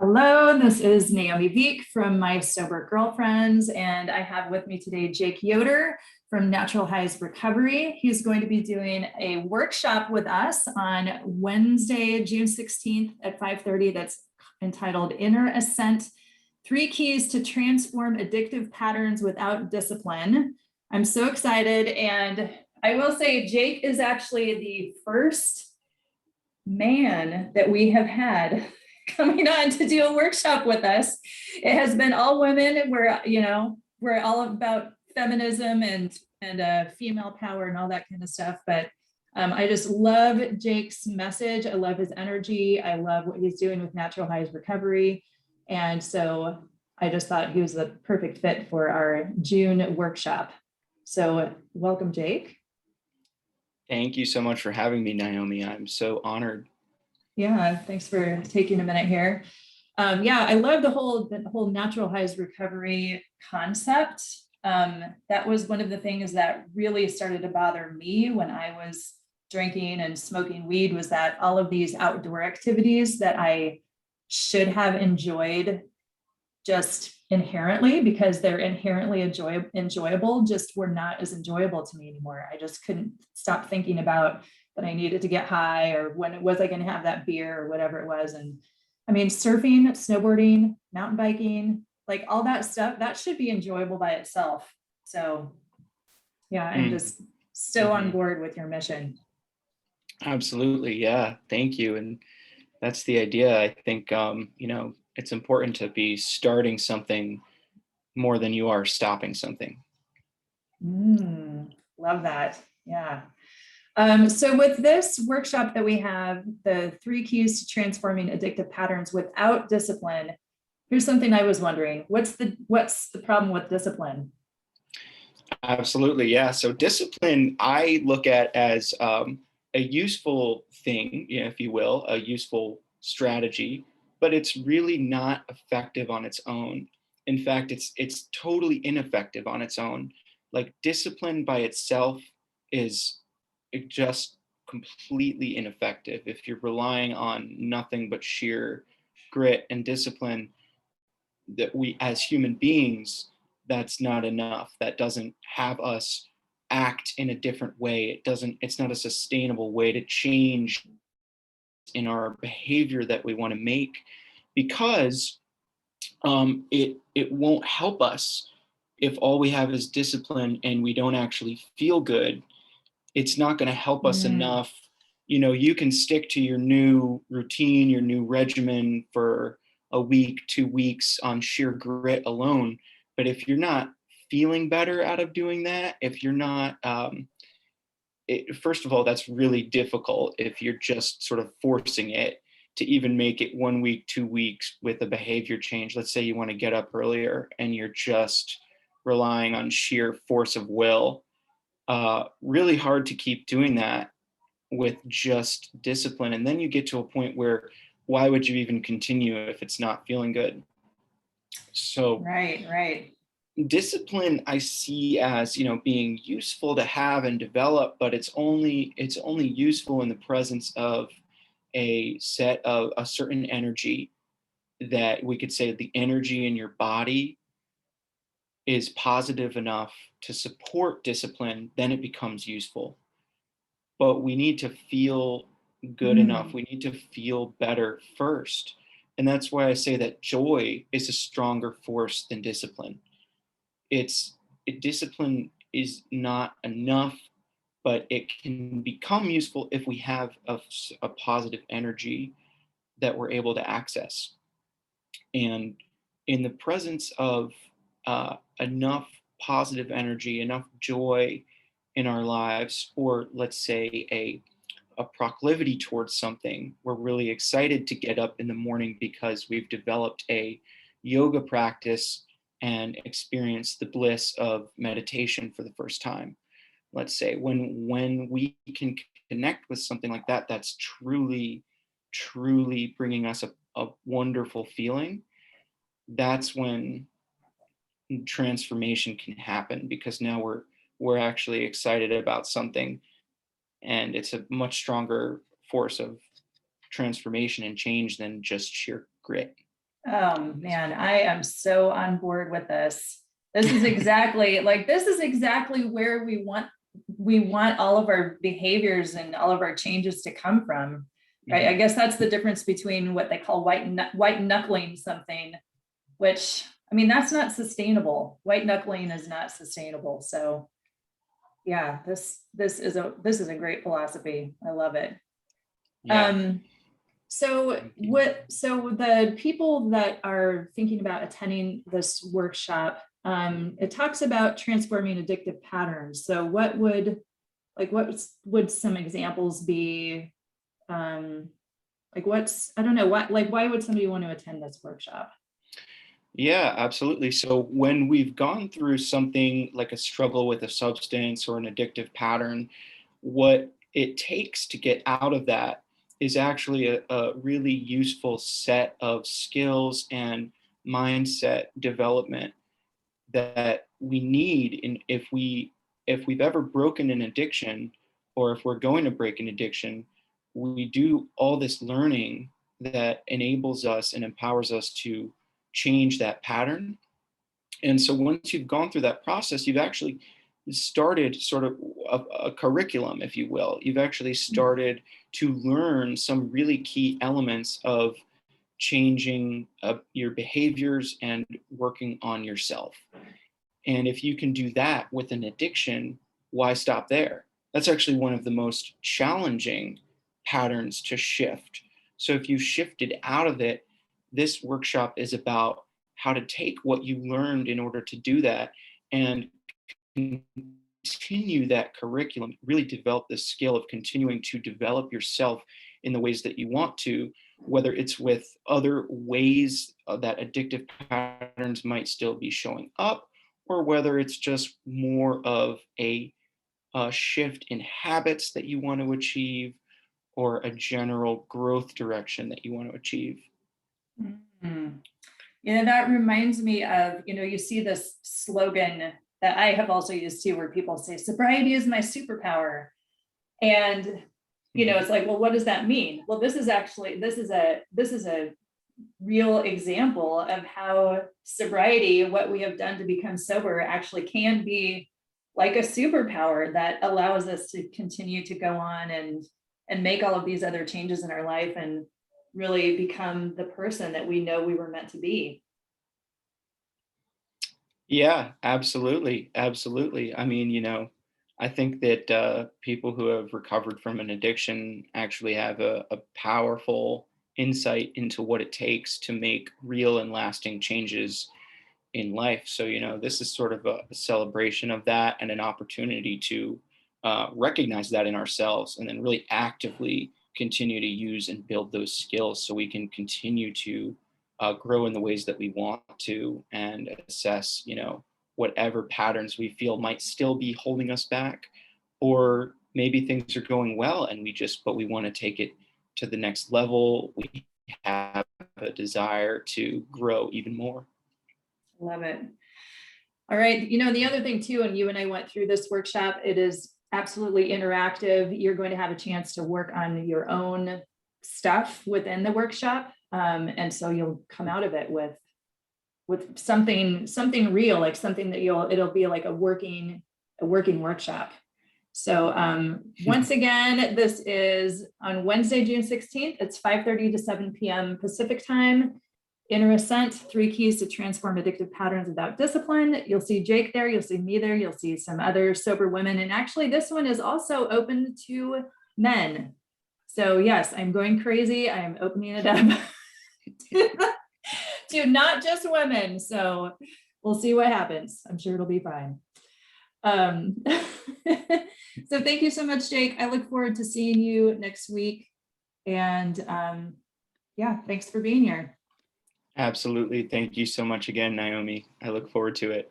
Hello, this is Naomi Veek from My Sober Girlfriends, and I have with me today Jake Yoder from Natural Highs Recovery. He's going to be doing a workshop with us on Wednesday, June 16th at 5:30 that's entitled Inner Ascent, 3 Keys to Transform Addictive Patterns Without Discipline. I'm so excited, and I will say Jake is actually the first man that we have had coming on to do a workshop with us. It has been all women. We're all about feminism and female power and all that kind of stuff. But I just love Jake's message. I love his energy. I love what he's doing with Natural Highs Recovery. And so I just thought he was the perfect fit for our June workshop. So welcome, Jake. Thank you so much for having me, Naomi. I'm so honored. Yeah, thanks for taking a minute here. I love the whole Natural Highs Recovery concept. That was one of the things that really started to bother me when I was drinking and smoking weed, was that all of these outdoor activities that I should have enjoyed just inherently because they're inherently enjoyable, just were not as enjoyable to me anymore. I just couldn't stop thinking about that I needed to get high, or when was I going to have that beer or whatever it was. And I mean, surfing, snowboarding, mountain biking, like all that stuff, that should be enjoyable by itself. So yeah, I'm just so on board with your mission. Absolutely. Yeah. Thank you. And that's the idea. I think, it's important to be starting something more than you are stopping something. Love that. Yeah. So with this workshop that we have, the 3 keys to transforming addictive patterns without discipline, here's something I was wondering. What's the problem with discipline? Absolutely. Yeah. So discipline, I look at as a useful thing, if you will, a useful strategy, but it's really not effective on its own. In fact, it's totally ineffective on its own. Like discipline by itself is just completely ineffective if you're relying on nothing but sheer grit and discipline. That we as human beings, that's not enough. That doesn't have us act in a different way. It's not a sustainable way to change in our behavior that we want to make, because it won't help us if all we have is discipline and we don't actually feel good. It's not going to help us enough. You can stick to your new routine, your new regimen for a week, 2 weeks on sheer grit alone. But if you're not feeling better out of doing that, if you're not, first of all, that's really difficult if you're just sort of forcing it to even make it 1 week, 2 weeks with a behavior change. Let's say you want to get up earlier and you're just relying on sheer force of will. Really hard to keep doing that with just discipline. And then you get to a point where why would you even continue if it's not feeling good? So right. Discipline I see as, being useful to have and develop, but it's only useful in the presence of a certain energy, that we could say the energy in your body is positive enough to support discipline. Then it becomes useful. But we need to feel good enough. We need to feel better first. And that's why I say that joy is a stronger force than discipline. Discipline is not enough, but it can become useful if we have a positive energy that we're able to access. And in the presence of enough positive energy, enough joy in our lives, or let's say a proclivity towards something, we're really excited to get up in the morning because we've developed a yoga practice and experienced the bliss of meditation for the first time. Let's say when we can connect with something like that, that's truly bringing us a wonderful feeling. That's when transformation can happen, because now we're actually excited about something, and it's a much stronger force of transformation and change than just sheer grit. Oh man, I am so on board with this. This is exactly where we want all of our behaviors and all of our changes to come from. Right. I guess that's the difference between what they call white knuckling something, which, I mean, that's not sustainable. White knuckling is not sustainable. So yeah, this is a great philosophy. I love it. Yeah. So the people that are thinking about attending this workshop, it talks about transforming addictive patterns. So what would some examples be? I don't know, why would somebody want to attend this workshop? Yeah, absolutely. So when we've gone through something like a struggle with a substance or an addictive pattern, what it takes to get out of that is actually a really useful set of skills and mindset development that we need in if we've ever broken an addiction, or if we're going to break an addiction, we do all this learning that enables us and empowers us to change that pattern. And so once you've gone through that process, you've actually started sort of a curriculum, if you will. You've actually started to learn some really key elements of changing your behaviors and working on yourself. And if you can do that with an addiction, why stop there? That's actually one of the most challenging patterns to shift. So if you shifted out of it, this workshop is about how to take what you learned in order to do that and continue that curriculum, really develop the skill of continuing to develop yourself in the ways that you want to, whether it's with other ways that addictive patterns might still be showing up, or whether it's just more of a shift in habits that you want to achieve, or a general growth direction that you want to achieve. Mhm. That reminds me of, you see this slogan that I have also used too, where people say, sobriety is my superpower. And, it's like, well, what does that mean? Well, this is a real example of how sobriety, what we have done to become sober, actually can be like a superpower that allows us to continue to go on and make all of these other changes in our life and really become the person that we know we were meant to be. Yeah, absolutely. Absolutely. I mean, I think that people who have recovered from an addiction actually have a powerful insight into what it takes to make real and lasting changes in life. So, this is sort of a celebration of that and an opportunity to recognize that in ourselves and then really actively continue to use and build those skills so we can continue to grow in the ways that we want to and assess, whatever patterns we feel might still be holding us back, or maybe things are going well and but we want to take it to the next level. We have a desire to grow even more. Love it. All right. The other thing too, and you and I went through this workshop, it is absolutely interactive. You're going to have a chance to work on your own stuff within the workshop. And so you'll come out of it with something real, like something that it'll be like a working workshop. So once again, this is on Wednesday, June 16th. It's 5:30 to 7 p.m. Pacific time. Inner Ascent, 3 keys to transform addictive patterns without discipline. You'll see Jake there, you'll see me there, you'll see some other sober women. And actually this one is also open to men. So yes, I'm going crazy. I am opening it up to not just women. So we'll see what happens. I'm sure it'll be fine. So thank you so much, Jake. I look forward to seeing you next week. And yeah, thanks for being here. Absolutely. Thank you so much again, Naomi. I look forward to it.